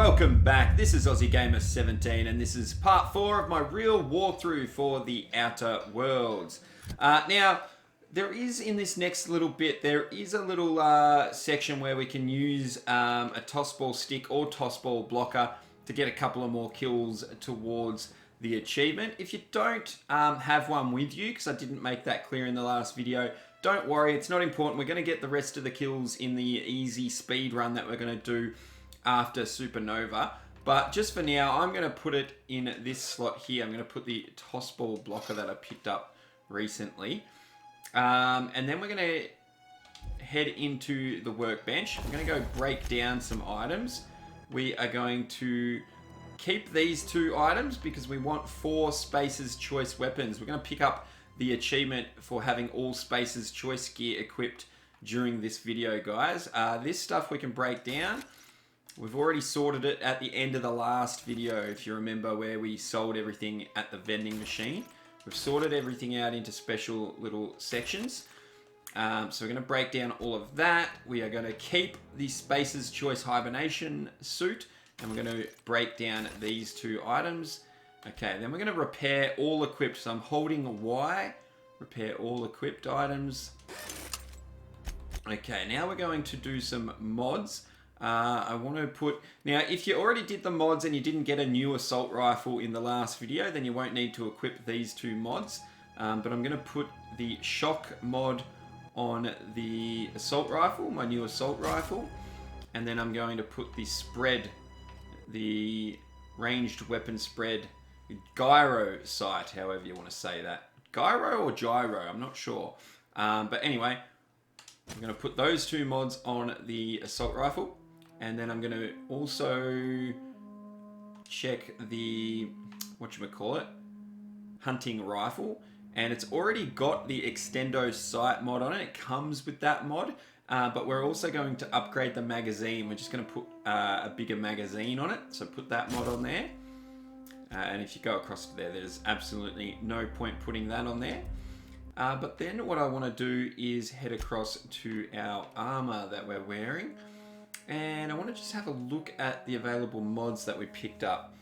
Welcome back. This is Aussie Gamer 17 and this is part 4 of my real walkthrough for the Outer Worlds. Now, there is in this next little bit, there is a little section where we can use a toss ball stick or toss ball blocker to get a couple of more kills towards the achievement. If you don't have one with you, because I didn't make that clear in the last video, don't worry, it's not important. We're going to get the rest of the kills in the easy speed run that we're going to do after Supernova. But just for now, I'm going to put it in this slot here. I'm going to put the toss ball blocker that I picked up recently. And then we're going to head into the workbench. I'm going to go break down some items. We are going to keep these 2 items because we want 4 Spacer's Choice weapons. We're going to pick up the achievement for having all Spacer's Choice gear equipped during this video, guys. This stuff we can break down. We've already sorted it at the end of the last video, if you remember, where we sold everything at the vending machine. We've sorted everything out into special little sections. So we're going to break down all of that. We are going to keep the Spacer's Choice hibernation suit, and we're going to break down these 2 items. Okay, then we're going to repair all equipped. So I'm holding Y, repair all equipped items. Okay, now we're going to do some mods. I want to put... Now, if you already did the mods and you didn't get a new assault rifle in the last video, then you won't need to equip these 2 mods. But I'm going to put the shock mod on the assault rifle, my new assault rifle. And then I'm going to put the spread, the ranged weapon spread, gyro sight, however you want to say that. Gyro or gyro, I'm not sure. But anyway, I'm going to put those 2 mods on the assault rifle. And then I'm going to also check the, whatchamacallit, hunting rifle. And it's already got the extendo sight mod on it. It comes with that mod. But we're also going to upgrade the magazine. We're just going to put a bigger magazine on it. So put that mod on there. And if you go across to there, there's absolutely no point putting that on there. But then what I want to do is head across to our armor that we're wearing. And I want to just have a look at the available mods that we picked up.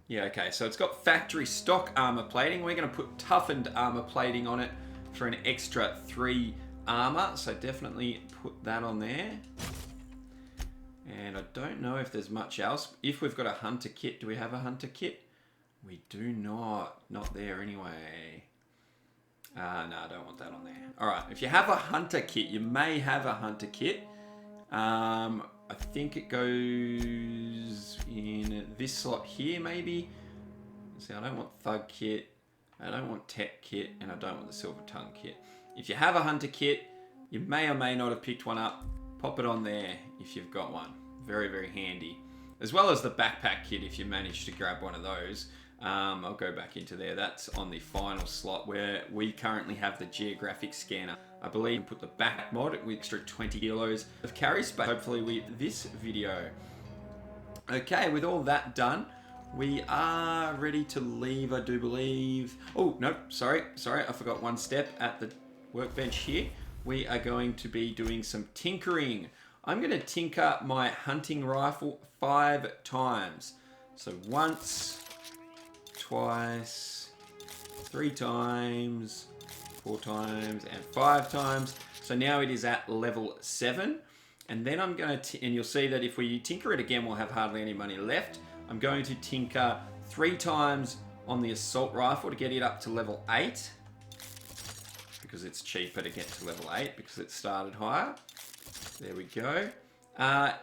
Yeah, okay, so it's got factory stock armor plating. We're going to put toughened armor plating on it for an extra 3 armor. So definitely put that on there. And I don't know if there's much else. If we've got a hunter kit, do we have a hunter kit? We do not. Not there anyway. No, I don't want that on there. Alright, if you have a hunter kit, you may have a hunter kit. I think it goes in this slot here, maybe. See, I don't want thug kit, I don't want tech kit, and I don't want the silver tongue kit. If you have a hunter kit, you may or may not have picked one up. Pop it on there if you've got one. Very, very handy. As well as the backpack kit if you manage to grab one of those. I'll go back into there. That's on the final slot where we currently have the geographic scanner. I believe we put the back mod with extra 20 kilos of carry space, hopefully with this video. Okay, with all that done, we are ready to leave, I do believe. Oh, no, sorry, I forgot one step at the workbench here. We are going to be doing some tinkering. I'm going to tinker my hunting rifle 5 times. So once, twice, 3 times, 4 times, and 5 times. So now it is at level 7. And then I'm going to, and you'll see that if we tinker it again, we'll have hardly any money left. I'm going to tinker 3 times on the assault rifle to get it up to level 8. Because it's cheaper to get to level 8 because it started higher. There we go.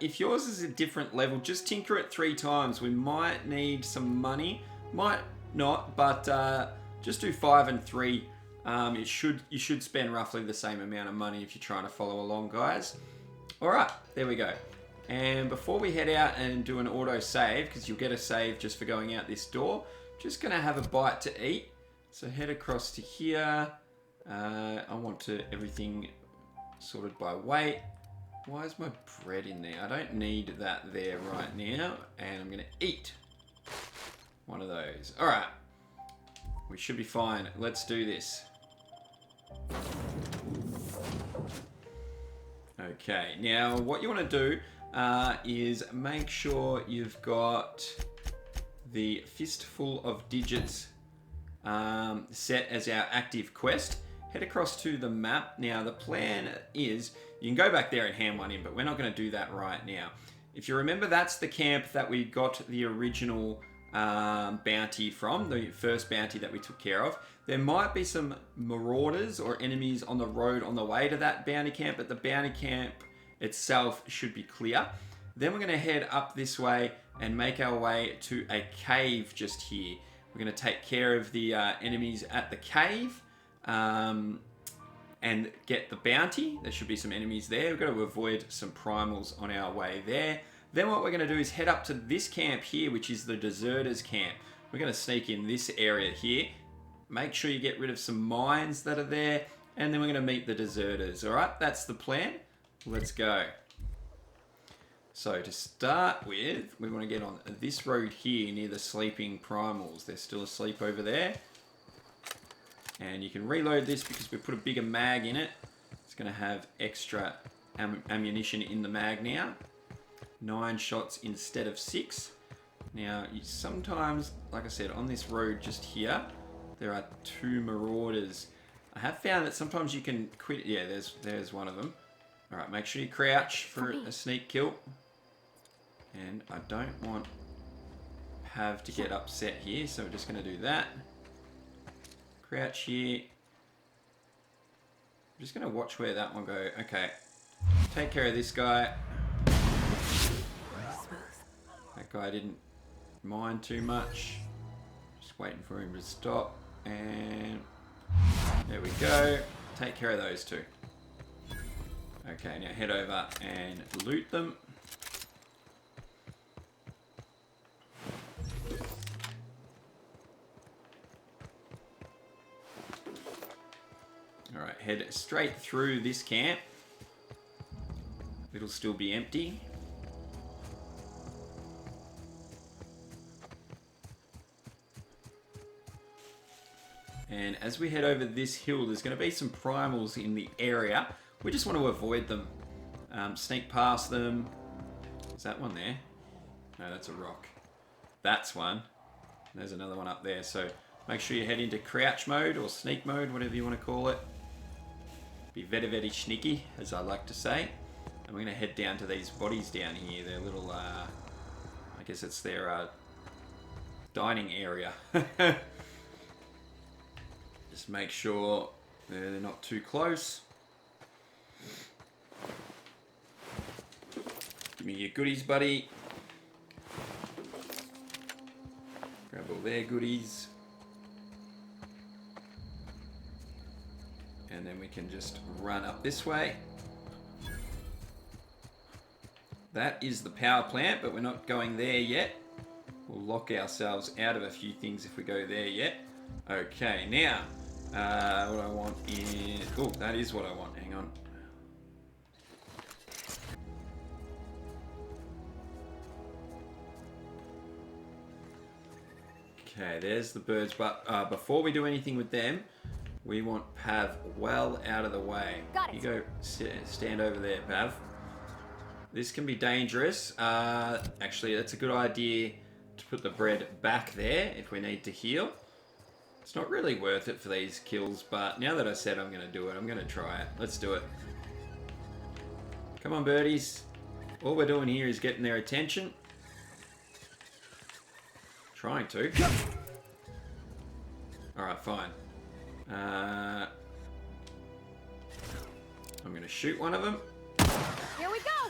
If yours is a different level, just tinker it 3 times. We might need some money. Might not, but just do 5 and 3. You should spend roughly the same amount of money if you're trying to follow along, guys. Alright, there we go. And before we head out and do an auto save, because you'll get a save just for going out this door, just going to have a bite to eat. So head across to here. I want everything sorted by weight. Why is my bread in there? I don't need that there right now. And I'm going to eat one of those. Alright. We should be fine. Let's do this. Okay, now what you want to do, is make sure you've got the Fistful of Digits set as our active quest. Head across to the map. Now the plan is, you can go back there and hand one in, but we're not going to do that right now. If you remember, that's the camp that we got the original bounty from, the first bounty that we took care of. There might be some marauders or enemies on the road on the way to that bounty camp, but the bounty camp itself should be clear. Then we're going to head up this way and make our way to a cave just here. We're going to take care of the enemies at the cave and get the bounty. There should be some enemies there. We've got to avoid some primals on our way there. Then what we're going to do is head up to this camp here, which is the deserters camp. We're going to sneak in this area here. Make sure you get rid of some mines that are there, and then we're going to meet the deserters. All right, that's the plan. Let's go. So to start with, we want to get on this road here near the sleeping primals. They're still asleep over there. And you can reload this because we put a bigger mag in it. It's going to have extra ammunition in the mag now. 9 shots instead of 6. Now, you sometimes, like I said, on this road just here, there are 2 marauders. I have found that sometimes you can quit. Yeah, there's one of them. All right, make sure you crouch for a sneak kill. And I don't want Pav to get upset here, so we're just going to do that. Crouch here. I'm just going to watch where that one go. Okay, take care of this guy. That guy didn't mind too much. Just waiting for him to stop. And there we go. Take care of those 2. Okay, now head over and loot them. Alright, head straight through this camp. It'll still be empty. And as we head over this hill, there's going to be some primals in the area. We just want to avoid them. Sneak past them. Is that one there? No, that's a rock. That's one. There's another one up there. So make sure you head into crouch mode or sneak mode, whatever you want to call it. Be very sneaky, as I like to say. And we're going to head down to these bodies down here. Their little, I guess it's their dining area. Just make sure they're not too close. Give me your goodies, buddy. Grab all their goodies. And then we can just run up this way. That is the power plant, but we're not going there yet. We'll lock ourselves out of a few things if we go there yet. Okay, now, what I want is... Oh, that is what I want. Hang on. Okay, there's the birds, but before we do anything with them, we want Pav well out of the way. Got it. You go stand over there, Pav. This can be dangerous. Actually, that's a good idea to put the bread back there if we need to heal. It's not really worth it for these kills, but now that I said I'm going to do it, I'm going to try it. Let's do it. Come on, birdies. All we're doing here is getting their attention. Trying to. Alright, fine. I'm going to shoot one of them. Here we go.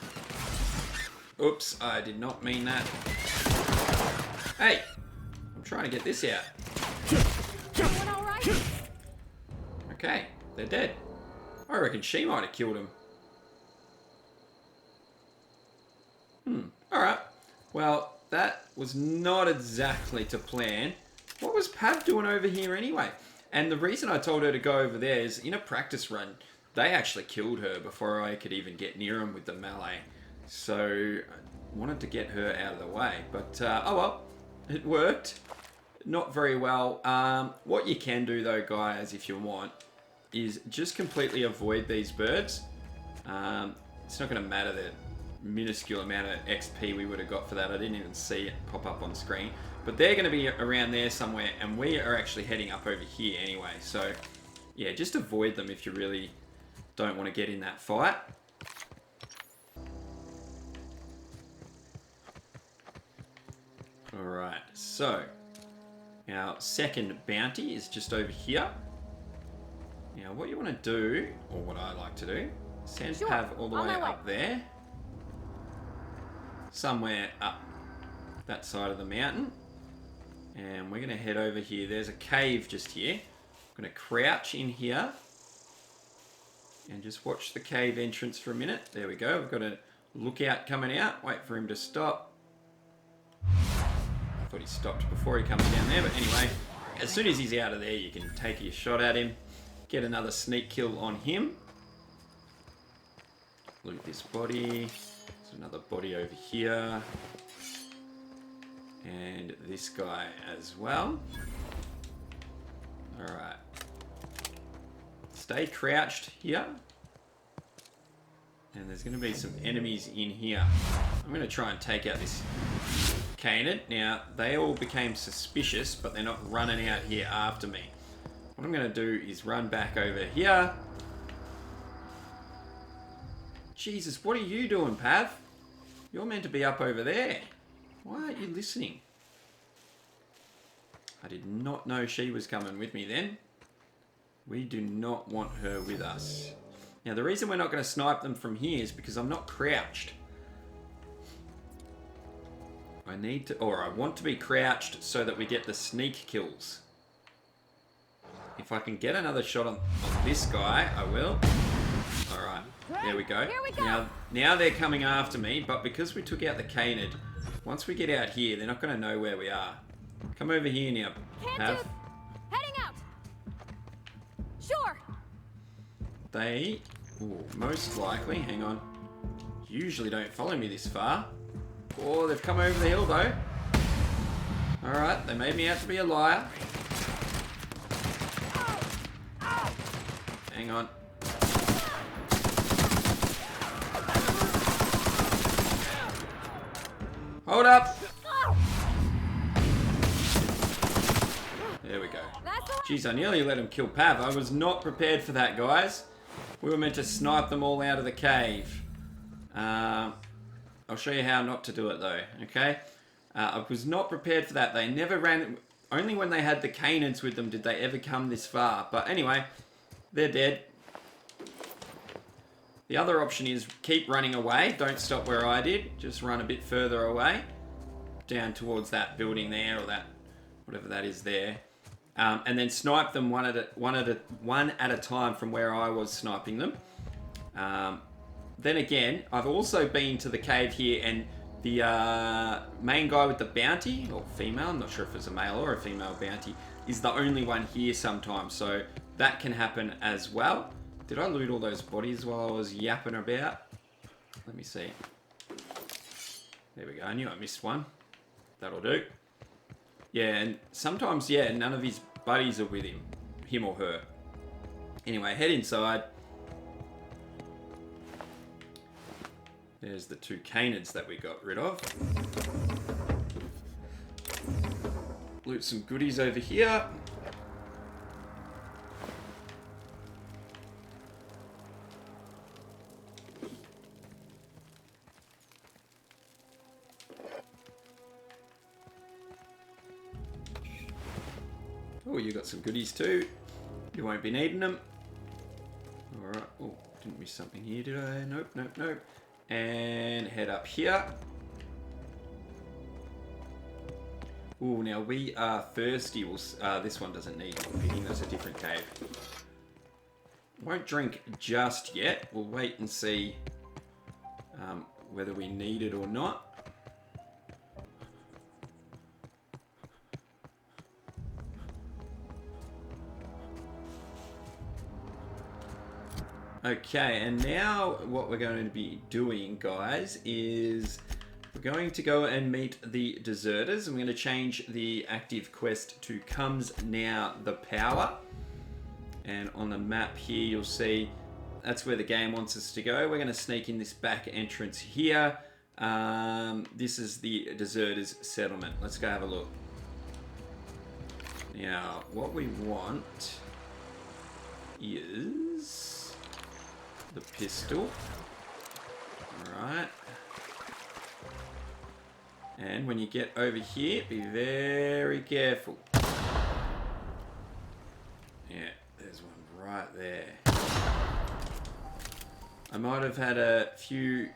Oops, I did not mean that. Hey, I'm trying to get this out. Everyone all right? Okay, they're dead. I reckon she might have killed him. Alright. Well, that was not exactly to plan. What was Pav doing over here anyway? And the reason I told her to go over there is in a practice run, they actually killed her before I could even get near them with the melee. So I wanted to get her out of the way. But, oh well, it worked. Not very well. What you can do though, guys, if you want, is just completely avoid these birds. It's not going to matter that minuscule amount of XP we would have got for that. I didn't even see it pop up on screen. But they're going to be around there somewhere, and we are actually heading up over here anyway. So, yeah, just avoid them if you really don't want to get in that fight. Alright, so our second bounty is just over here. Now, what you want to do, or what I like to do, send Pav all the way up there. Somewhere up that side of the mountain. And we're going to head over here. There's a cave just here. I'm going to crouch in here. And just watch the cave entrance for a minute. There we go. We've got a lookout coming out. Wait for him to stop. I thought he stopped before he comes down there. But anyway, as soon as he's out of there, you can take your shot at him. Get another sneak kill on him. Loot this body. There's another body over here. And this guy as well. Alright. Stay crouched here. And there's going to be some enemies in here. I'm going to try and take out this Canid. Now, they all became suspicious, but they're not running out here after me. What I'm going to do is run back over here. Jesus, what are you doing, Pav? You're meant to be up over there. Why aren't you listening? I did not know she was coming with me then. We do not want her with us. Now, the reason we're not going to snipe them from here is because I'm not crouched. I need to, or I want to be crouched so that we get the sneak kills. If I can get another shot on this guy, I will. Alright, there we go. Now they're coming after me, but because we took out the Canid, once we get out here, they're not going to know where we are. Come over here now, Pav. Heading out. Sure. They, most likely, hang on, usually don't follow me this far. Oh, they've come over the hill though. Alright, they made me out to be a liar. Hang on. Hold up! There we go. Jeez, I nearly let him kill Pav. I was not prepared for that, guys. We were meant to snipe them all out of the cave. I'll show you how not to do it though, okay? I was not prepared for that. They never ran... Only when they had the Canids with them did they ever come this far. But anyway, they're dead. The other option is keep running away. Don't stop where I did. Just run a bit further away. Down towards that building there, or that... whatever that is there. And then snipe them one at a time from where I was sniping them. Then again, I've also been to the cave here, and the main guy with the bounty, or female, I'm not sure if it's a male or a female bounty, is the only one here sometimes. So that can happen as well. Did I loot all those bodies while I was yapping about? Let me see. There we go. I knew I missed one. That'll do. Yeah, and sometimes, yeah, none of his buddies are with him or her. Anyway, head inside. There's the two Canids that we got rid of. Loot some goodies over here. Oh, you got some goodies too. You won't be needing them. Alright. Oh, didn't miss something here, did I? Nope, nope, nope. And head up here. Oh, now we are thirsty. This one doesn't need feeding. That's a different cave. Won't drink just yet. We'll wait and see whether we need it or not. Okay, and now what we're going to be doing, guys, is we're going to go and meet the deserters. I'm going to change the active quest to Comes Now the Power. And on the map here, you'll see That's where the game wants us to go. We're going to sneak in this back entrance here. This is the deserters' settlement. Let's go have a look. Now, what we want is the pistol. Alright. And when you get over here, be very careful. Yeah, there's one right there. I might have had a few,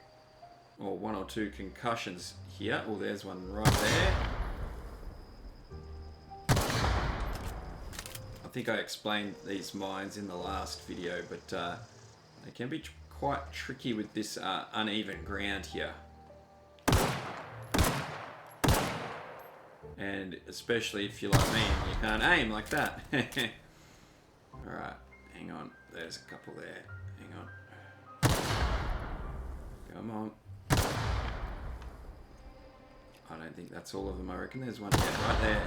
or one or two concussions here. Oh, there's one right there. I think I explained these mines in the last video, but they can be quite tricky with this uneven ground here. And especially if you're like me and you can't aim like that. Alright, hang on. There's a couple there. Hang on. Come on. I don't think that's all of them. I reckon there's one right there.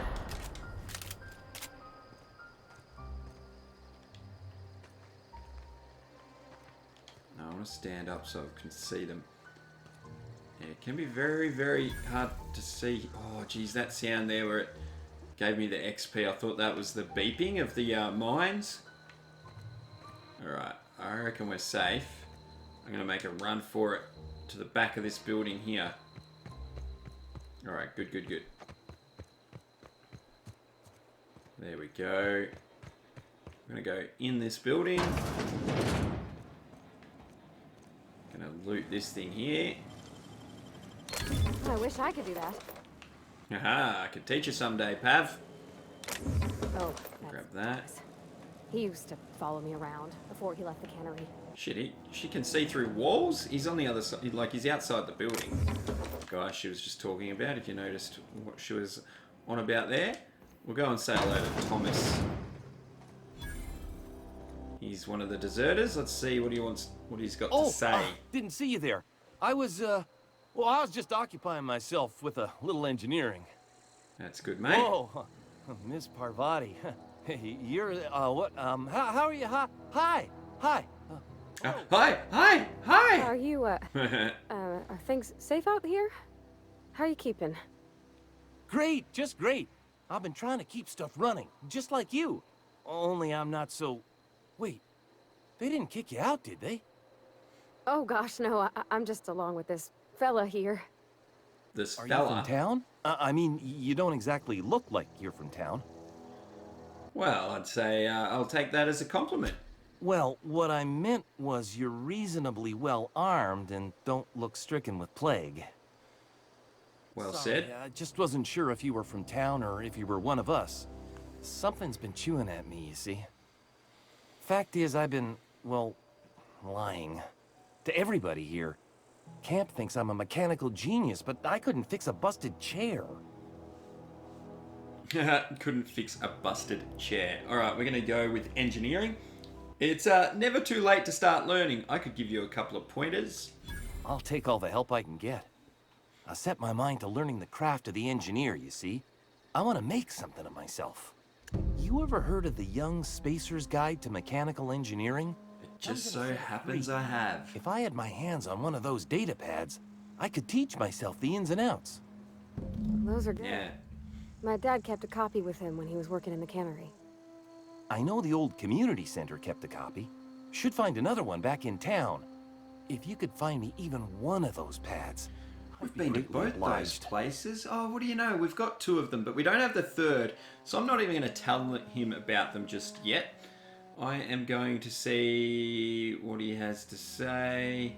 Now I want to stand up so I can see them. Yeah, it can be very, very hard to see. Oh, geez, that sound there where it gave me the XP. I thought that was the beeping of the mines. Alright, I reckon we're safe. I'm going to make a run for it to the back of this building here. Alright, good, good, good. There we go. I'm going to go in this building. Going to loot this thing here. I wish I could do that. Haha, I could teach you someday, Pav. Oh, Grab that. He used to follow me around before he left the cannery. Shit, she can see through walls? He's on the other side, like he's outside the building. The guy she was just talking about, if you noticed what she was on about there. We'll go and say hello to Thomas. He's one of the deserters. Let's see what he wants, what he's got to say. Didn't see you there. I was, well, I was just occupying myself with a little engineering. That's good, mate. Oh, Miss Parvati. You're, what, how are you? Hi. Hi. Hi. Hi. Are you, are things safe out here? How are you keeping? Great, just great. I've been trying to keep stuff running, just like you. Only I'm not so... Wait, they didn't kick you out, did they? Oh gosh, no, I'm just along with this fella here. This Are fella? you from town? I mean, you don't exactly look like you're from town. Well, I'd say I'll take that as a compliment. Well, what I meant was you're reasonably well armed and don't look stricken with plague. Well Sorry, said. I just wasn't sure if you were from town or if you were one of us. Something's been chewing at me, you see. Fact is, I've been, well, lying. To everybody here. Camp thinks I'm a mechanical genius, but I couldn't fix a busted chair. Couldn't fix a busted chair. Alright, we're going to go with engineering. It's never too late to start learning. I could give you a couple of pointers. I'll take all the help I can get. I set my mind to learning the craft of the engineer, you see. I want to make something of myself. You ever heard of the Young Spacer's Guide to Mechanical Engineering? It just so happens I have. If I had my hands on one of those data pads, I could teach myself the ins and outs. Those are good. Yeah. My dad kept a copy with him when he was working in the cannery. I know the old community center kept a copy. Should find another one back in town. If you could find me even one of those pads, We've been to both those places. Oh, what do you know? We've got two of them, but we don't have the third. So I'm not even going to tell him about them just yet. I am going to see what he has to say.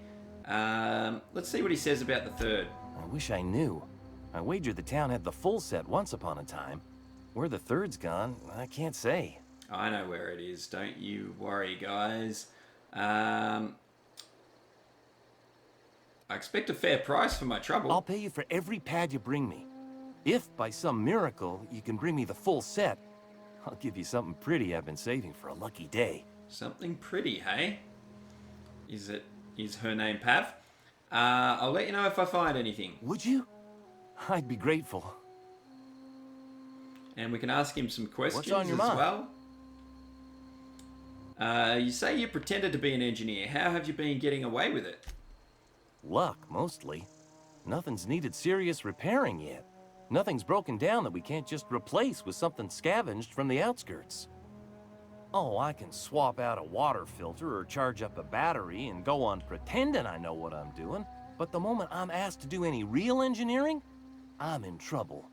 Let's see what he says about the third. I wish I knew. I wagered the town had the full set once upon a time. Where the third's gone, I can't say. I know where it is. Don't you worry, guys. I expect a fair price for my trouble. I'll pay you for every pad you bring me. If, by some miracle, you can bring me the full set, I'll give you something pretty I've been saving for a lucky day. Something pretty, hey? Is her name Pav? I'll let you know if I find anything. Would you? I'd be grateful. And we can ask him some questions on your as mind? well. You say you pretended to be an engineer. How have you been getting away with it? Luck, mostly. Nothing's needed serious repairing yet. Nothing's broken down that we can't just replace with something scavenged from the outskirts. Oh, I can swap out a water filter or charge up a battery and go on pretending I know what I'm doing, but the moment I'm asked to do any real engineering, I'm in trouble.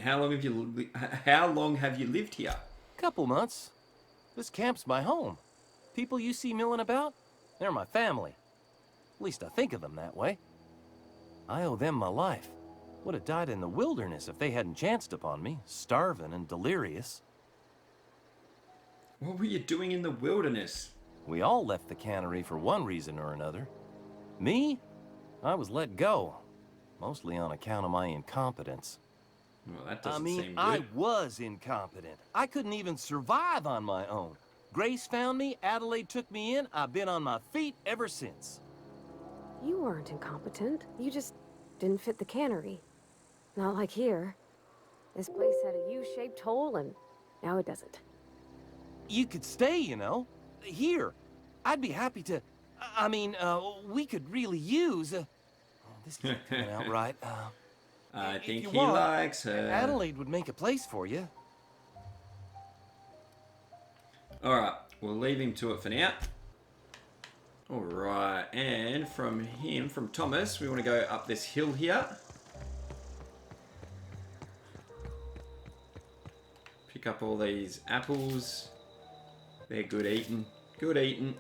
How long have you lived here? Couple months. This camp's my home. People you see milling about, they're my family. At least I think of them that way. I owe them my life. Would have died in the wilderness if they hadn't chanced upon me, starving and delirious. What were you doing in the wilderness? We all left the cannery for one reason or another. Me? I was let go. Mostly on account of my incompetence. Well, that doesn't seem good. I was incompetent. I couldn't even survive on my own. Grace found me, Adelaide took me in, I've been on my feet ever since. You weren't incompetent. You just didn't fit the cannery. Not like here. This place had a U-shaped hole, and now it doesn't. You could stay, you know. Here. I'd be happy to... we could really use... this isn't coming out right. I think he want, likes her. Adelaide would make a place for you. Alright, we'll leave him to it for now. Alright, and from Thomas, we want to go up this hill here. Pick up all these apples. They're good eating. Good eating.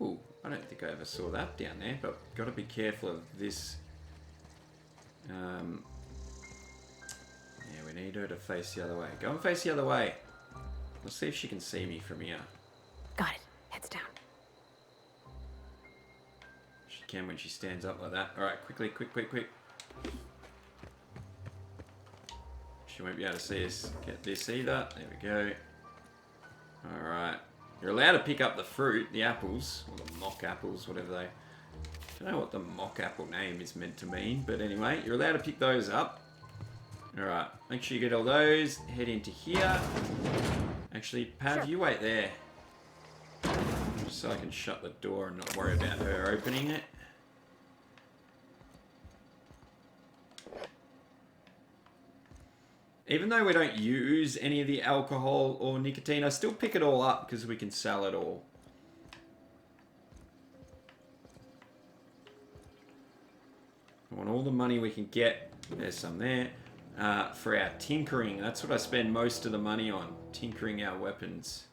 Ooh, I don't think I ever saw that down there, but got to be careful of this. Yeah, we need her to face the other way. Go and face the other way. Let's see if she can see me from here. Got it. Heads down. She can when she stands up like that. Alright, quickly, quick. She won't be able to see us get this either. There we go. Alright. You're allowed to pick up the fruit, the apples, or the mock apples, whatever they... I don't know what the mock apple name is meant to mean, but anyway, you're allowed to pick those up. Alright, make sure you get all those. Head into here. Actually, Pav, Sure. you wait there. Just so I can shut the door and not worry about her opening it. Even though we don't use any of the alcohol or nicotine, I still pick it all up because we can sell it all. I want all the money we can get. There's some there. For our tinkering. That's what I spend most of the money on. Tinkering our weapons.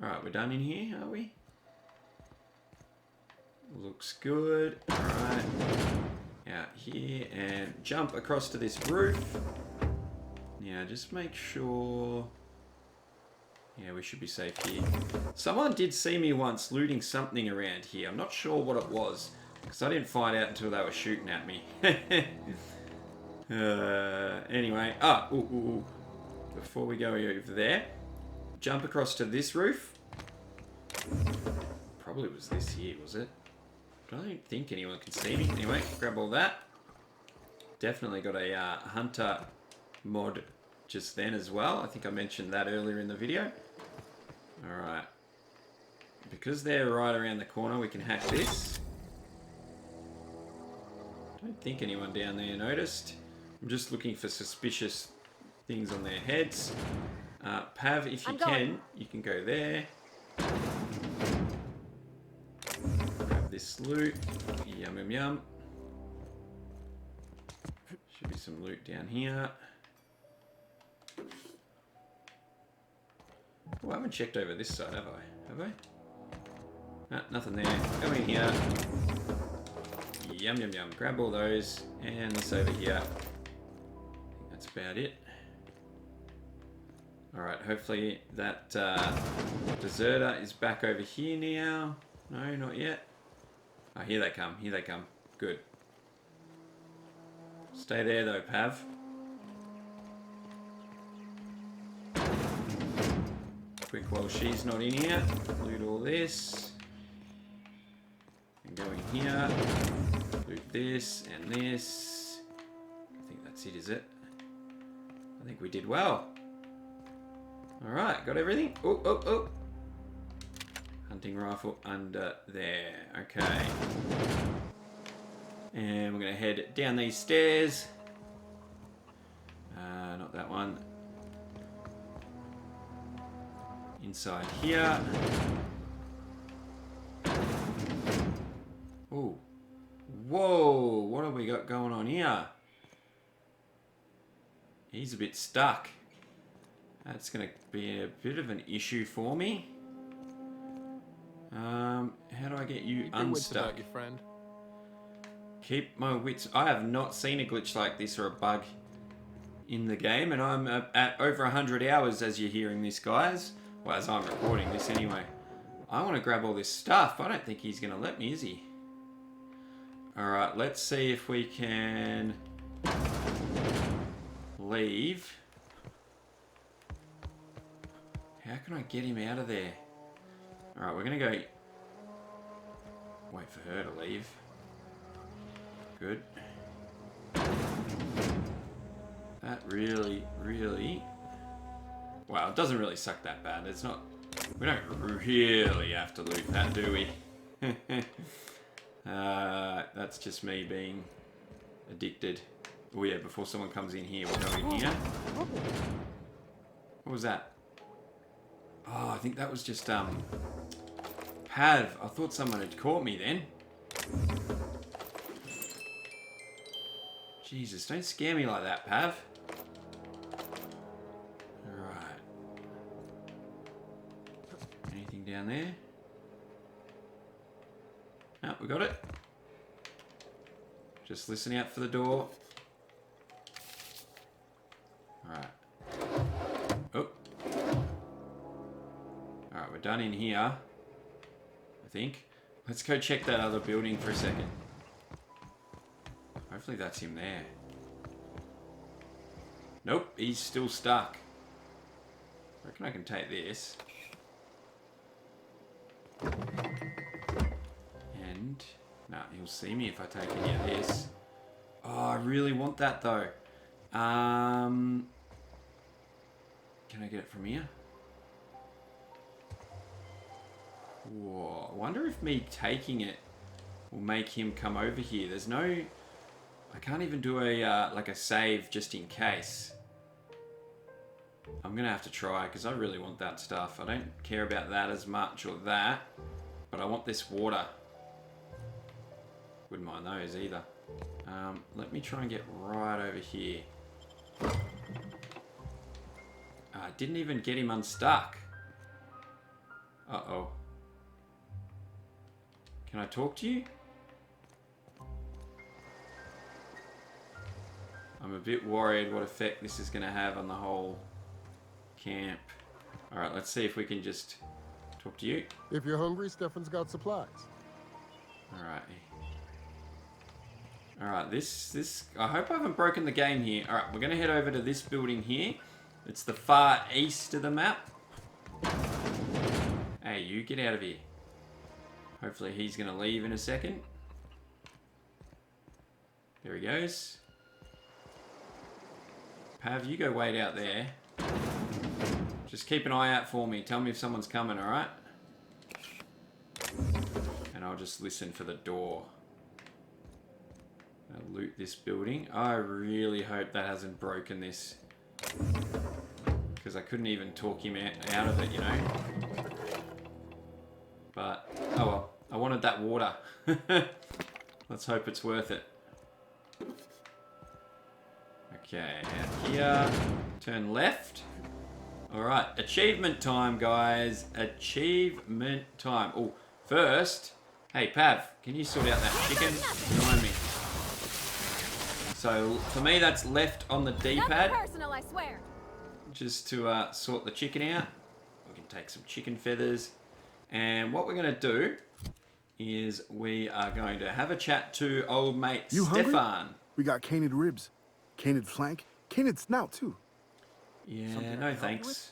Alright, we're done in here, are we? Looks good. Alright. Out here and jump across to this roof. Yeah, just make sure... Yeah, we should be safe here. Someone did see me once looting something around here. I'm not sure what it was. Because I didn't find out until they were shooting at me. Anyway. Before we go over there, jump across to this roof. Probably was this here, was it? I don't think anyone can see me. Anyway, grab all that. Definitely got a hunter mod just then as well. I think I mentioned that earlier in the video. Alright. Because they're right around the corner, we can hack this. Don't think anyone down there noticed. I'm just looking for suspicious things on their heads. Pav, if you can, you can go there. Grab this loot. Yum, yum, yum. Should be some loot down here. Oh, I haven't checked over this side, have I? Have I? Nothing there. Go in here. Yum, yum, yum. Grab all those. And this over here. I think that's about it. Alright, hopefully that deserter is back over here now. No, not yet. Oh, here they come. Here they come. Good. Stay there though, Pav. Quick while she's not in here. Loot all this. And go in here. Loot this and this. I think that's it, is it? I think we did well. Alright, got everything? Oh, oh, oh. Hunting rifle under there. Okay. And we're going to head down these stairs. Not that one. Inside here. Oh. Whoa, what have we got going on here? He's a bit stuck. That's going to be a bit of an issue for me. How do I get you unstuck? Your friend. Keep my wits. I have not seen a glitch like this or a bug in the game, and I'm at over 100 hours as you're hearing this, guys. Well, as I'm recording this anyway. I want to grab all this stuff. I don't think he's going to let me, is he? Alright, let's see if we can leave. How can I get him out of there? Alright, we're going to go... Wait for her to leave. Good. That really... Well, it doesn't really suck that bad. It's not... We don't really have to loot that, do we? That's just me being addicted. Oh yeah, before someone comes in here, we'll go in here. What was that? Oh, I think that was just, Pav. I thought someone had caught me then. Jesus, don't scare me like that, Pav. Alright. Anything down there? No, we got it. Just listen out for the door. Alright. Oh. Alright, we're done in here. I think. Let's go check that other building for a second. Hopefully that's him there. Nope, he's still stuck. I reckon I can take this. And... Nah, he'll see me if I take any of this. Oh, I really want that though. Can I get it from here? Whoa, I wonder if me taking it will make him come over here. There's no... I can't even do a, like a save just in case. I'm gonna have to try because I really want that stuff. I don't care about that as much or that, but I want this water. Wouldn't mind those either. Let me try and get right over here. I didn't even get him unstuck. Uh-oh. Can I talk to you? I'm a bit worried what effect this is going to have on the whole camp. Alright, let's see if we can just talk to you. If you're hungry, Stefan's got supplies. Alright. Alright, this... I hope I haven't broken the game here. Alright, we're going to head over to this building here. It's the far east of the map. Hey, you get out of here. Hopefully he's going to leave in a second. There he goes. Pav, you go wait out there. Just keep an eye out for me. Tell me if someone's coming, alright? And I'll just listen for the door. I'll loot this building. I really hope that hasn't broken this. Because I couldn't even talk him out of it, you know? But, oh well. I wanted that water. Let's hope it's worth it. Okay, out here. Turn left. Alright, achievement time, guys. Achievement time. Oh, first, hey, Pav, can you sort out that chicken behind me? So, for me, that's left on the D-pad. Personal, I swear. Just to sort the chicken out. We can take some chicken feathers. And what we're going to do is we are going to have a chat to old mate Stefan. We got canid ribs, canid flank, canid snout too. Yeah, no thanks.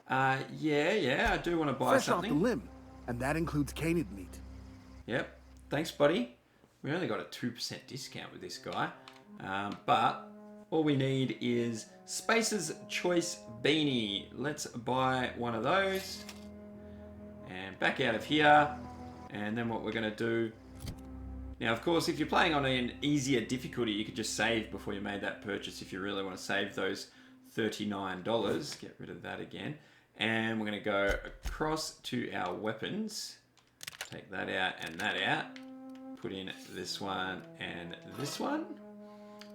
Yeah, I do want to buy Fresh something. off the limb, and that includes canid meat. Yep, thanks, buddy. We only got a 2% discount with this guy. But all we need is Space's Choice Beanie. Let's buy one of those. And back out of here. And then what we're going to do... Now, of course, if you're playing on an easier difficulty, you could just save before you made that purchase if you really want to save those $39. Get rid of that again. And we're going to go across to our weapons. Take that out and that out. Put in this one and this one.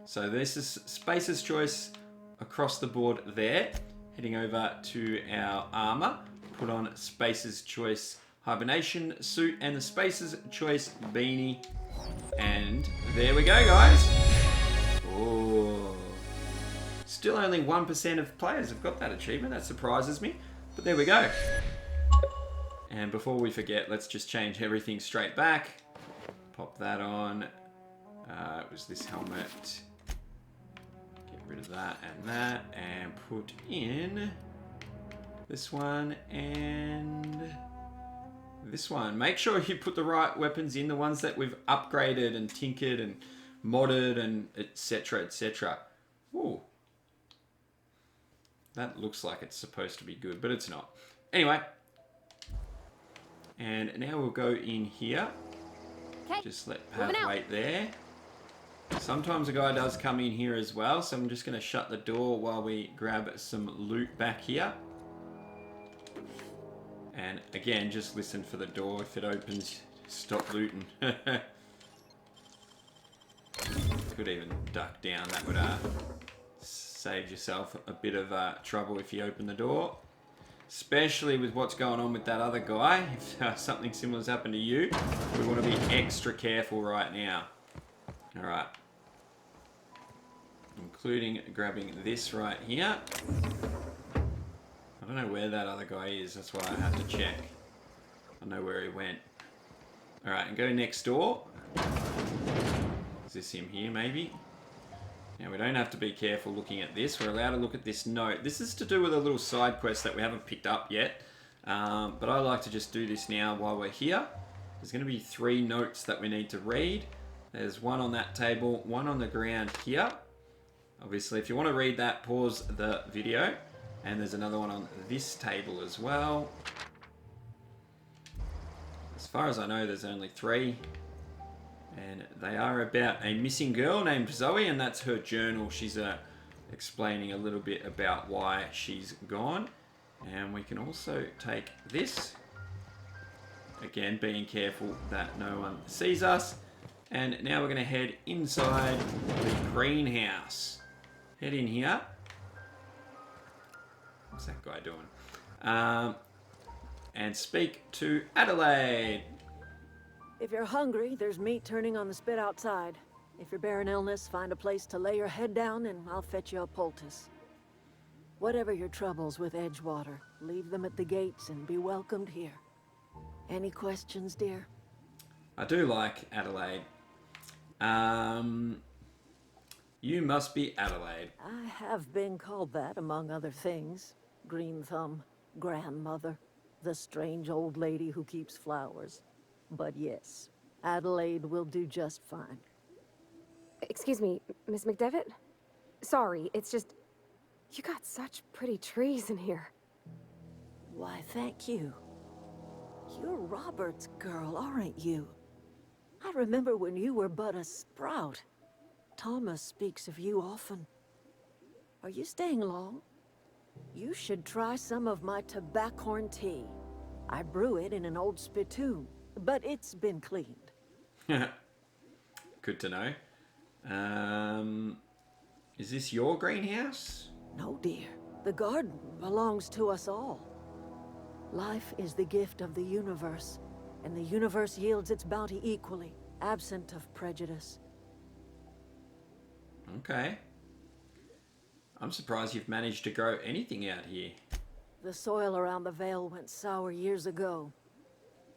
So this is Space's Choice across the board there. Heading over to our armor. Put on Space's Choice Hibernation Suit and the Space's Choice Beanie. And there we go, guys. Oh. Still only 1% of players have got that achievement. That surprises me. But there we go. And before we forget, let's just change everything straight back. Pop that on. It was this helmet. Get rid of that and that. And put in this one and this one. Make sure you put the right weapons in, the ones that we've upgraded and tinkered and modded and etc, etc. Ooh. That looks like it's supposed to be good, but it's not. Anyway. And now we'll go in here. Okay. Just let Pav wait there. Sometimes a guy does come in here as well, so I'm just going to shut the door while we grab some loot back here. And again, just listen for the door. If it opens, stop looting. Could even duck down. That would save yourself a bit of trouble if you open the door. Especially with what's going on with that other guy. If something similar has happened to you, we want to be extra careful right now. Alright. Including grabbing this right here. I don't know where that other guy is. That's why I have to check. I know where he went. Alright, and go next door. Is this him here, maybe? Now, we don't have to be careful looking at this. We're allowed to look at this note. This is to do with a little side quest that we haven't picked up yet. But I like to just do this now while we're here. There's going to be 3 notes that we need to read. There's one on that table, one on the ground here. Obviously, if you want to read that, pause the video. And there's another one on this table as well. As far as I know, there's only 3. And they are about a missing girl named Zoe, and that's her journal. She's explaining a little bit about why she's gone. And we can also take this. Again, being careful that no one sees us. And now we're going to head inside the greenhouse. Head in here. What's that guy doing? And speak to Adelaide. If you're hungry, there's meat turning on the spit outside. If you're bearing illness, find a place to lay your head down and I'll fetch you a poultice. Whatever your troubles with Edgewater, leave them at the gates and be welcomed here. Any questions, dear? I do like Adelaide. You must be Adelaide. I have been called that, among other things. Green Thumb, grandmother, the strange old lady who keeps flowers. But yes, Adelaide will do just fine. Excuse me, Miss McDevitt? Sorry, it's just... You got such pretty trees in here. Why, thank you. You're Robert's girl, aren't you? I remember when you were but a sprout. Thomas speaks of you often. Are you staying long? You should try some of my tobaccorn tea. I brew it in an old spittoon, but it's been cleaned. Good to know. Is this your greenhouse? No, dear. The garden belongs to us all. Life is the gift of the universe, and the universe yields its bounty equally, absent of prejudice. Okay. I'm surprised you've managed to grow anything out here. The soil around the Vale went sour years ago,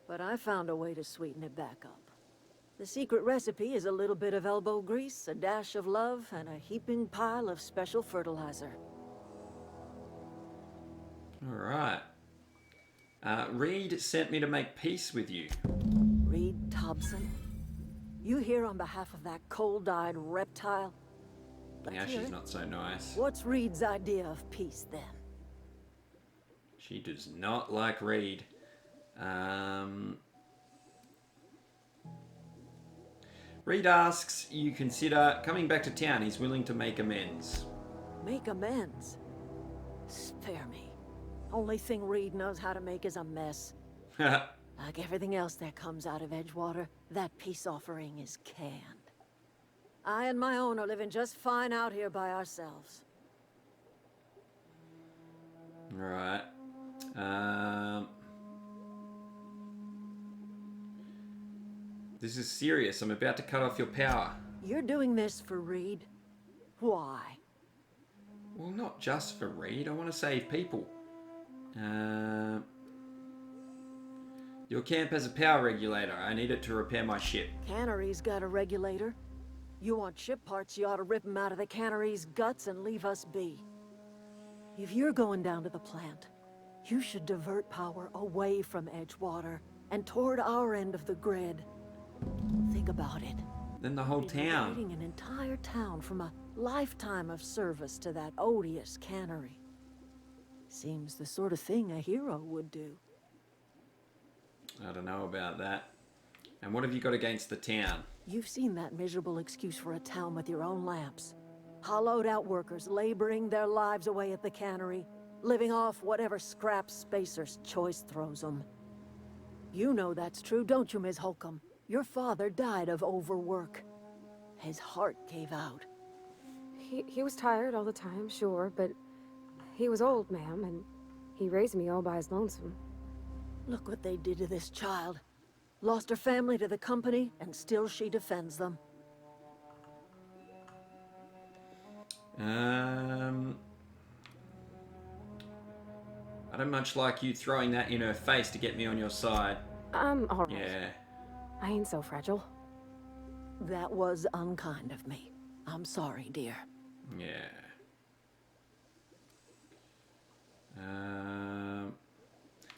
but I found a way to sweeten it back up. The secret recipe is a little bit of elbow grease, a dash of love, and a heaping pile of special fertilizer. Alright. Reed sent me to make peace with you. Reed Thompson? You here on behalf of that cold-eyed reptile? Let's Now hear she's it. not so nice. What's Reed's idea of peace, then? She does not like Reed. Reed asks you consider coming back to town. He's willing to make amends. Make amends? Spare me. Only thing Reed knows how to make is a mess. Like everything else that comes out of Edgewater, that peace offering is canned. I and my own are living just fine out here by ourselves. Right. This is serious. I'm about to cut off your power. You're doing this for Reed? Why? Well, not just for Reed. I want to save people. Your camp has a power regulator. I need it to repair my ship. Cannery's got a regulator. You want ship parts, you ought to rip them out of the cannery's guts and leave us be. If you're going down to the plant, you should divert power away from Edgewater and toward our end of the grid. Think about it. Then the whole town. Liberating an entire town from a lifetime of service to that odious cannery. Seems the sort of thing a hero would do. I don't know about that. And what have you got against the town? You've seen that miserable excuse for a town with your own lamps. Hollowed out workers laboring their lives away at the cannery, living off whatever scrap Spacer's choice throws them. You know that's true, don't you, Ms. Holcomb? Your father died of overwork. His heart gave out. He was tired all the time, sure, but he was old, ma'am, and he raised me all by his lonesome. Look what they did to this child. Lost her family to the company, and still she defends them. I don't much like you throwing that in her face to get me on your side. I'm alright. Yeah. I ain't so fragile. That was unkind of me. I'm sorry, dear. Yeah.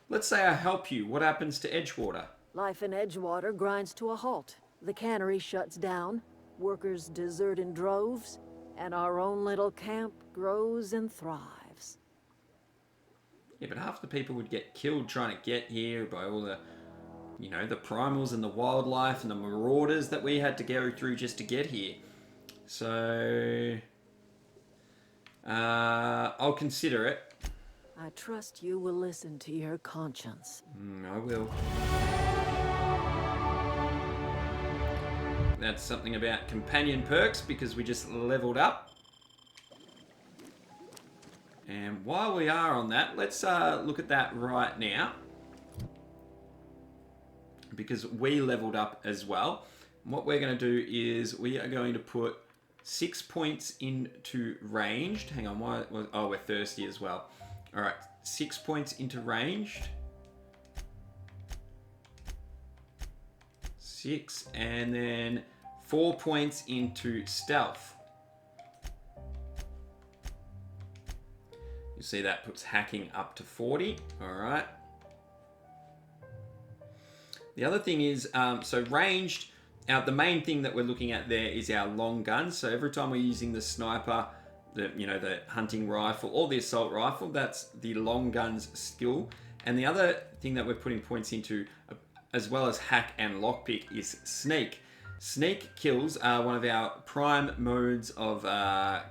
Let's say I help you. What happens to Edgewater? Life in Edgewater grinds to a halt. The cannery shuts down, workers desert in droves, and our own little camp grows and thrives. Yeah, but half the people would get killed trying to get here by all the, you know, the primals and the wildlife and the marauders that we had to go through just to get here. So, I'll consider it. I trust you will listen to your conscience. I will. That's something about companion perks because we just leveled up. And while we are on that, let's look at that right now. Because we leveled up as well. And what we're going to do is we are going to put 6 points into ranged. Hang on, why? Oh, we're thirsty as well. All right, 6 points into ranged. 6, and then 4 points into stealth. You see that puts hacking up to 40. All right. The other thing is, so ranged, the main thing that we're looking at there is our long gun. So every time we're using the sniper, the hunting rifle or the assault rifle, that's the long gun's skill. And the other thing that we're putting points into, as well as hack and lockpick, is sneak. Sneak kills are one of our prime modes of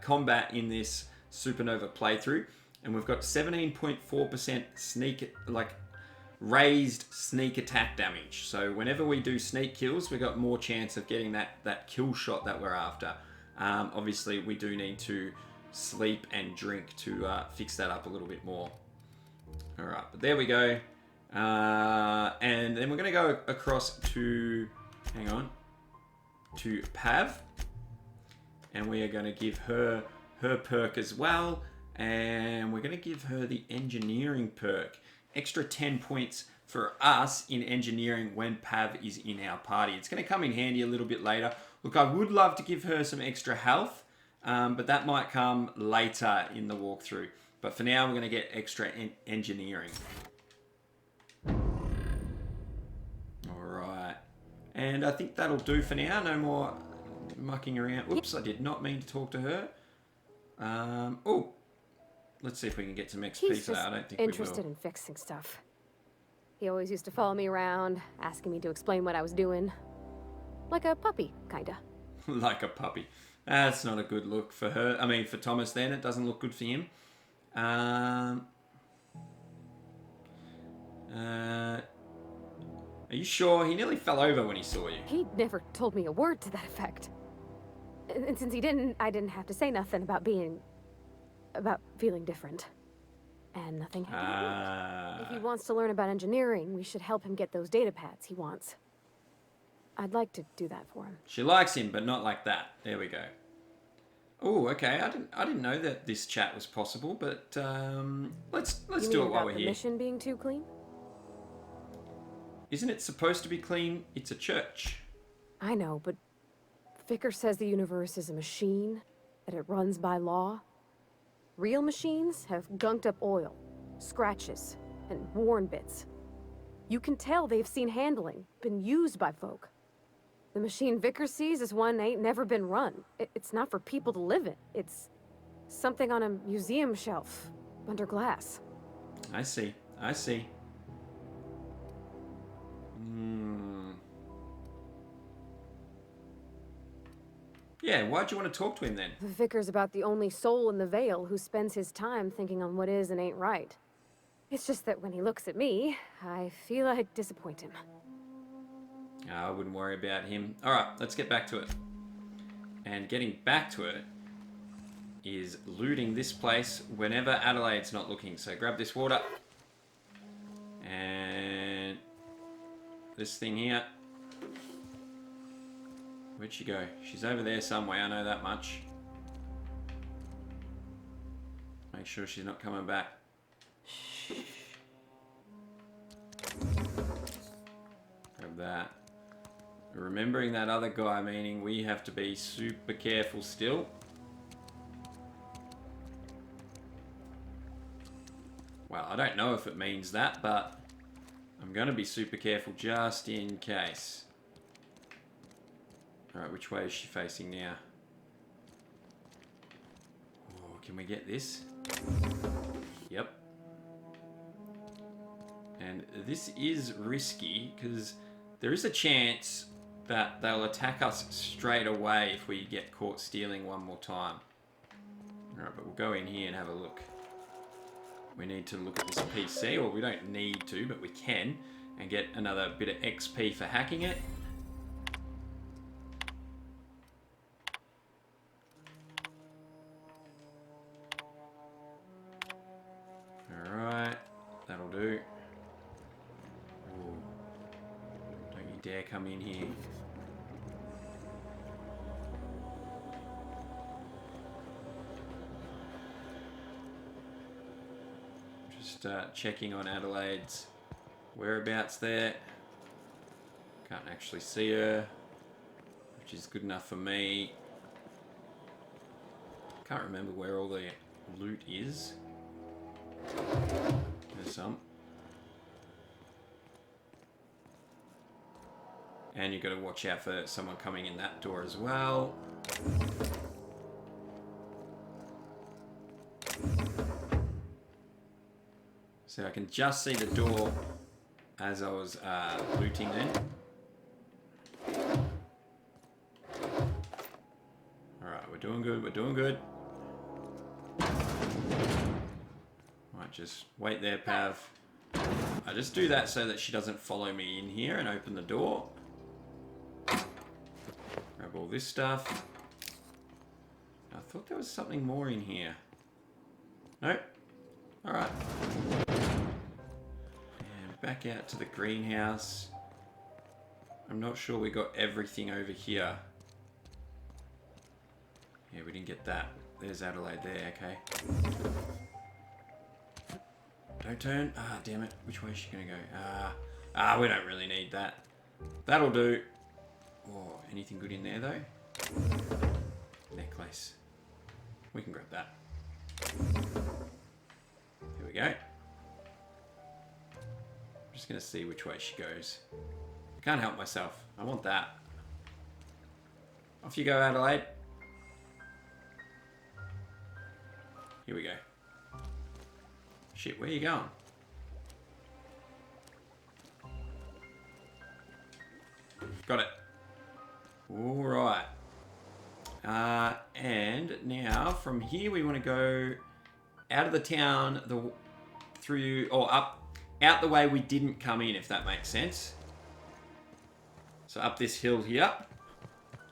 combat in this Supernova playthrough. And we've got 17.4% sneak, raised sneak attack damage. So whenever we do sneak kills, we've got more chance of getting that kill shot that we're after. Obviously, we do need to sleep and drink to fix that up a little bit more. All right, but there we go. And then we're going to go across to, to Pav. And we are going to give her perk as well. And we're going to give her the engineering perk. Extra 10 points for us in engineering when Pav is in our party. It's going to come in handy a little bit later. Look, I would love to give her some extra health, but that might come later in the walkthrough. But for now, we're going to get extra engineering. All right. And I think that'll do for now. No more mucking around. Oops, I did not mean to talk to her. Oh, let's see if we can get some XP He's for that. just I don't think interested we in fixing stuff. He always used to follow me around, asking me to explain what I was doing. Like a puppy, kinda. will. Like a puppy. That's not a good look for her. I mean, for Thomas then, it doesn't look good for him. Are you sure? He nearly fell over when he saw you. He never told me a word to that effect. And since he didn't, I didn't have to say nothing about feeling different. And nothing happened. If he wants to learn about engineering, we should help him get those data pads he wants. I'd like to do that for him. She likes him, but not like that. There we go. Oh, okay. I didn't know that this chat was possible, but let's You do mean it while about we're the here. mission being too clean? Isn't it supposed to be clean? It's a church. I know, but Vicker says the universe is a machine, that it runs by law. Real machines have gunked up oil, scratches, and worn bits. You can tell they've seen handling, been used by folk. The machine Vicker sees is one ain't never been run. It's not for people to live in. It's something on a museum shelf, under glass. I see. I see. Yeah, why'd you want to talk to him then? Vicker's about the only soul in the Vale who spends his time thinking on what is and ain't right. It's just that when he looks at me, I feel I'd disappoint him. I wouldn't worry about him. Alright, let's get back to it. And getting back to it is looting this place whenever Adelaide's not looking. So grab this water. And this thing here. Where'd she go? She's over there somewhere, I know that much. Make sure she's not coming back. Grab that. Remembering that other guy, meaning we have to be super careful still. Well, I don't know if it means that, but I'm going to be super careful just in case. Alright, which way is she facing now? Oh, can we get this? Yep. And this is risky, because there is a chance that they'll attack us straight away if we get caught stealing one more time. Alright, but we'll go in here and have a look. We need to look at this PC, or we don't need to, but we can, and get another bit of XP for hacking it. Alright, that'll do. Ooh. Don't you dare come in here. Just checking on Adelaide's whereabouts there. Can't actually see her, which is good enough for me. Can't remember where all the loot is. There's some. And you've got to watch out for someone coming in that door as well. So I can just see the door as I was looting then. Alright, we're doing good, we're doing good. Might just wait there, Pav. I just do that so that she doesn't follow me in here and open the door. Grab all this stuff. I thought there was something more in here. Nope. Alright. And back out to the greenhouse. I'm not sure we got everything over here. Yeah, we didn't get that. There's Adelaide there, okay. Don't turn. Ah, damn it. Which way is she going to go? We don't really need that. That'll do. Oh, anything good in there, though? Necklace. We can grab that. Here we go. I'm just going to see which way she goes. I Can't help myself. I want that. Off you go, Adelaide. Here we go. Shit, where are you going? Got it. All right. And now from here we want to go out of the town, out the way we didn't come in, if that makes sense. So up this hill here,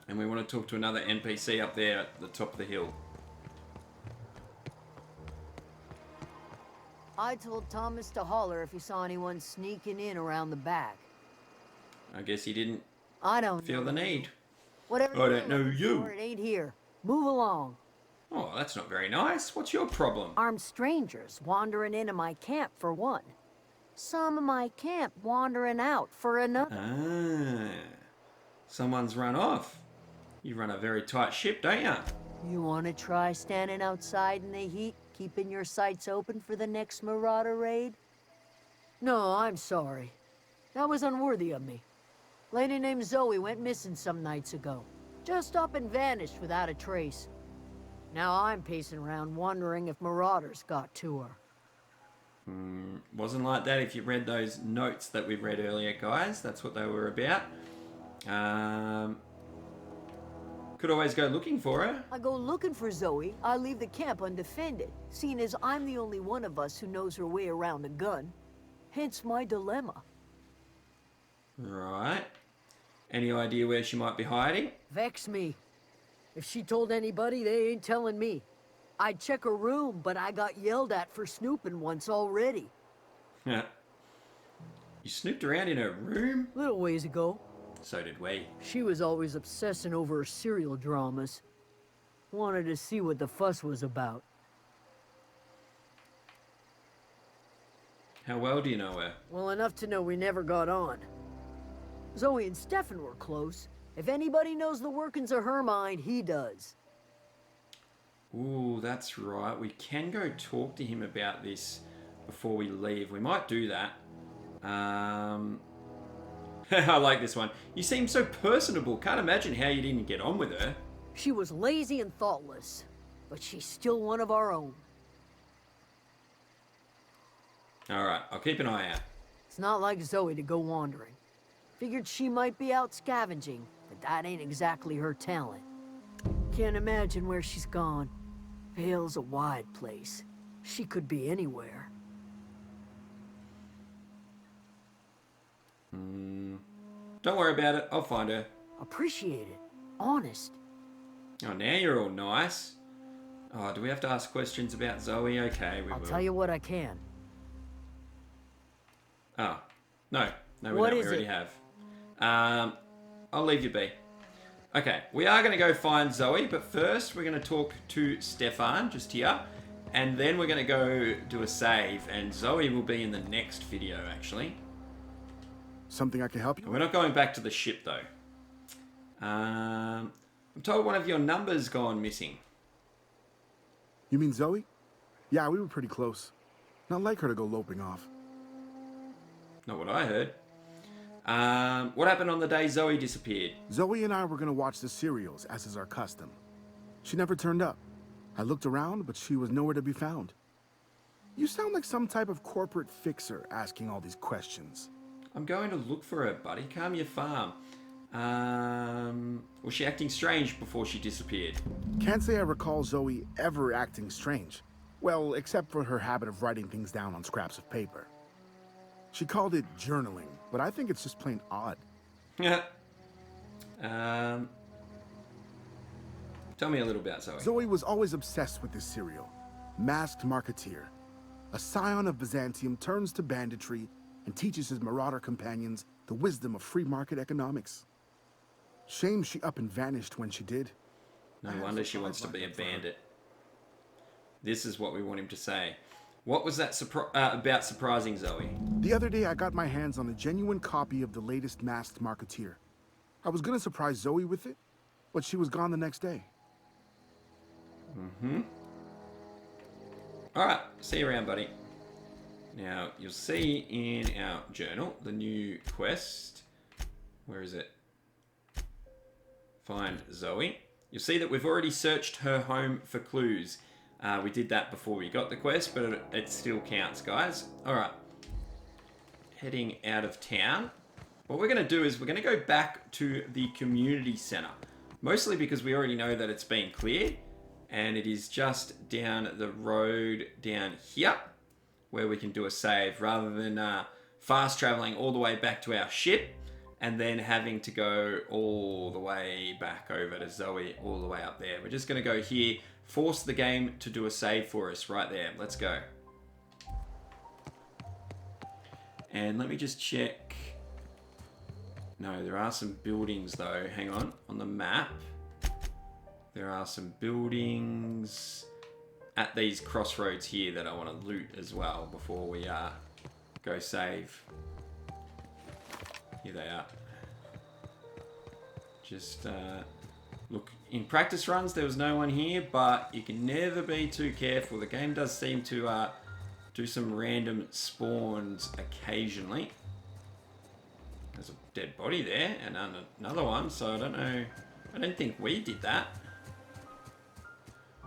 and we want to talk to another NPC up there at the top of the hill. I told Thomas to holler if he saw anyone sneaking in around the back. I guess he didn't I don't feel the need. Whatever I you're don't know looking you. for, it ain't here. Move along. Oh, that's not very nice. What's your problem? Armed strangers wandering into my camp for one. Some of my camp wandering out for another. Ah, someone's run off. You run a very tight ship, don't you? You want to try standing outside in the heat, keeping your sights open for the next marauder raid? No, I'm sorry. That was unworthy of me. Lady named Zoe went missing some nights ago. Just up and vanished without a trace. Now I'm pacing around wondering if marauders got to her. Wasn't like that if you read those notes that we read earlier, guys. That's what they were about. Could always go looking for her. I go looking for Zoe, I leave the camp undefended, seeing as I'm the only one of us who knows her way around a gun. Hence my dilemma. Right. Any idea where she might be hiding? Vex me. If she told anybody, they ain't telling me. I'd check her room, but I got yelled at for snooping once already. You snooped around in her room? Little ways ago. So did we. She was always obsessing over her serial dramas. Wanted to see what the fuss was about. How well do you know her? Well, enough to know we never got on. Zoe and Stefan were close. If anybody knows the workings of her mind, he does. Ooh, that's right. We can go talk to him about this before we leave. We might do that. I like this one. You seem so personable. Can't imagine how you didn't get on with her. She was lazy and thoughtless, but she's still one of our own. Alright, I'll keep an eye out. It's not like Zoe to go wandering. Figured she might be out scavenging, but that ain't exactly her talent. Can't imagine where she's gone. Vale's a wide place. She could be anywhere. Don't worry about it. I'll find her. Appreciate it. Honest. Oh, now you're all nice. Oh, do we have to ask questions about Zoe? Okay, we I'll will. tell you what I can. Oh, no. No, we What don't. is We already it? have. I'll leave you be. Okay, we are going to go find Zoe, but first we're going to talk to Stefan, just here. And then we're going to go do a save, and Zoe will be in the next video, actually. Something I can help you We're not going back to the ship, though. I'm told one of your numbers gone missing. You mean Zoe? Yeah, we were pretty close. Not like her to go loping off. Not what I heard. What happened on the day Zoe disappeared? Zoe and I were gonna watch the serials, as is our custom. She never turned up. I looked around, but she was nowhere to be found. You sound like some type of corporate fixer asking all these questions. I'm going to look for her, buddy. Calm your farm. Was she acting strange before she disappeared? Can't say I recall Zoe ever acting strange. Well, except for her habit of writing things down on scraps of paper. She called it journaling, but I think it's just plain odd. Yeah. Tell me a little about Zoe. Zoe was always obsessed with this serial. Masked Marketeer. A scion of Byzantium turns to banditry and teaches his marauder companions the wisdom of free market economics. Shame she up and vanished when she did. No wonder she wants to be a bandit. This is what we want him to say. What was that about surprising Zoe? The other day I got my hands on a genuine copy of the latest Masked Marketeer. I was gonna surprise Zoe with it, but she was gone the next day. Alright, see you around, buddy. Now, you'll see in our journal the new quest. Where is it? Find Zoe. You'll see that we've already searched her home for clues. We did that before we got the quest, but it still counts, guys. Alright. Heading out of town. What we're going to do is we're going to go back to the community center. Mostly because we already know that it's been cleared. And it is just down the road down here where we can do a save rather than fast traveling all the way back to our ship and then having to go all the way back over to Zoe all the way up there. We're just going to go here, force the game to do a save for us right there. Let's go. And let me just check. No, there are some buildings though. Hang on the map. There are some buildings at these crossroads here that I want to loot as well before we go save. Here they are. Just look, in practice runs there was no one here, but you can never be too careful. The game does seem to do some random spawns occasionally. There's a dead body there and another one, so I don't know. I don't think we did that.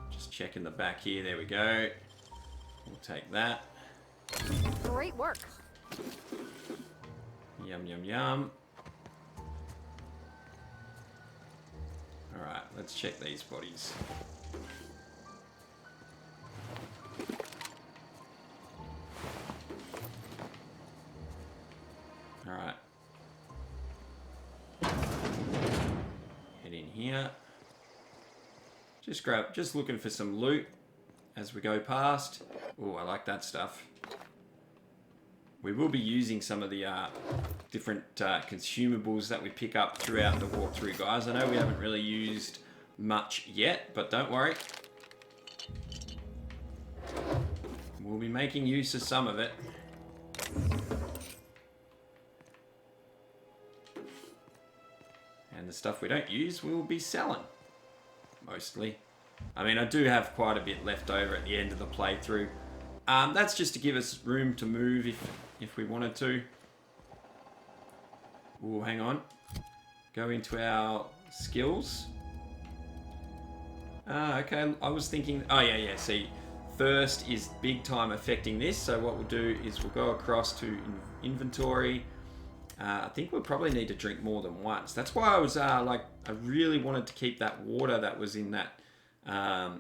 Just checking the back here. There we go. We'll take that. Great work. Yum, yum, yum. Alright, let's check these bodies. Alright. Head in here. Just looking for some loot as we go past. Oh, I like that stuff. We will be using some of the different consumables that we pick up throughout the walkthrough, guys. I know we haven't really used much yet, but don't worry. We'll be making use of some of it. And the stuff we don't use, we'll be selling. Mostly. I mean, I do have quite a bit left over at the end of the playthrough. That's just to give us room to move if we wanted to. Oh, hang on. Go into our skills. Okay, I was thinking... Oh, yeah, see. Thirst is big time affecting this, so what we'll do is we'll go across to inventory. I think we'll probably need to drink more than once. That's why I was I really wanted to keep that water that was in that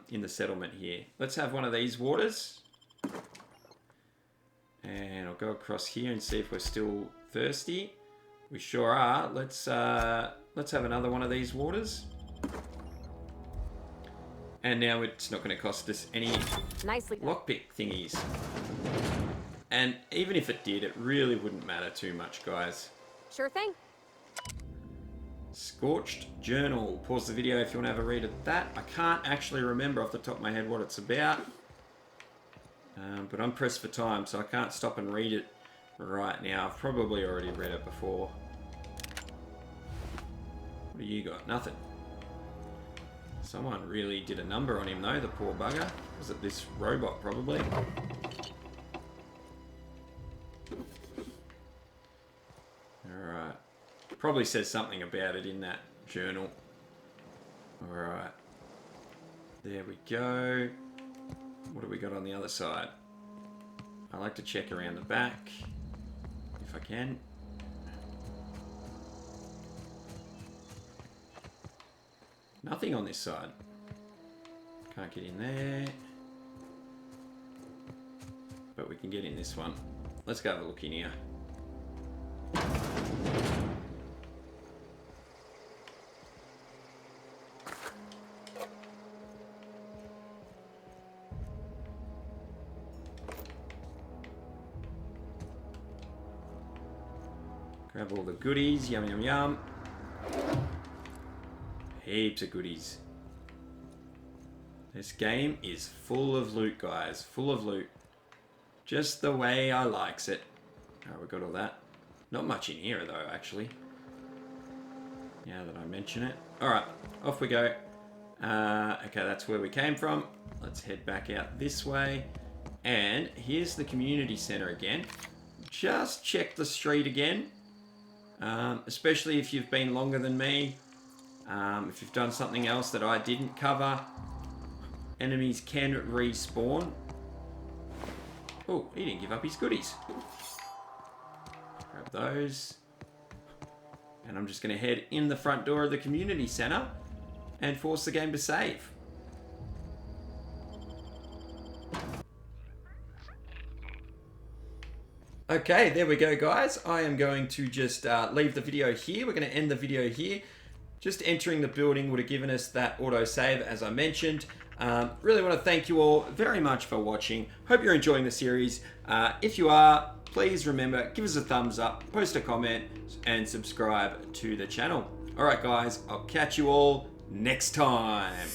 in the settlement here. Let's have one of these waters. And I'll go across here and see if we're still thirsty. We sure are. Let's have another one of these waters. And now it's not going to cost us any Nicely done. lockpick thingies. And even if it did, it really wouldn't matter too much, guys. Sure thing. Scorched Journal. Pause the video if you want to have a read of that. I can't actually remember off the top of my head what it's about. But I'm pressed for time, so I can't stop and read it right now. I've probably already read it before. What do you got? Nothing. Someone really did a number on him, though, the poor bugger. Was it this robot, probably? Alright. Probably says something about it in that journal. Alright. There we go. What do we got on the other side? I like to check around the back, if I can. Nothing on this side. Can't get in there. But we can get in this one. Let's go have a look in here. Grab all the goodies. Yum, yum, yum. Heaps of goodies. This game is full of loot, guys. Full of loot. Just the way I likes it. Alright, we got all that. Not much in here, though, actually. Now that I mention it. Alright, off we go. Okay, that's where we came from. Let's head back out this way. And here's the community center again. Just check the street again. especially if you've been longer than me. If you've done something else that I didn't cover. Enemies can respawn. Oh, he didn't give up his goodies. Grab those. And I'm just going to head in the front door of the community center and force the game to save. Okay, there we go, guys. I am going to just leave the video here. We're going to end the video here. Just entering the building would have given us that autosave, as I mentioned. Really want to thank you all very much for watching. Hope you're enjoying the series. If you are, please remember, give us a thumbs up, post a comment, and subscribe to the channel. All right, guys, I'll catch you all next time.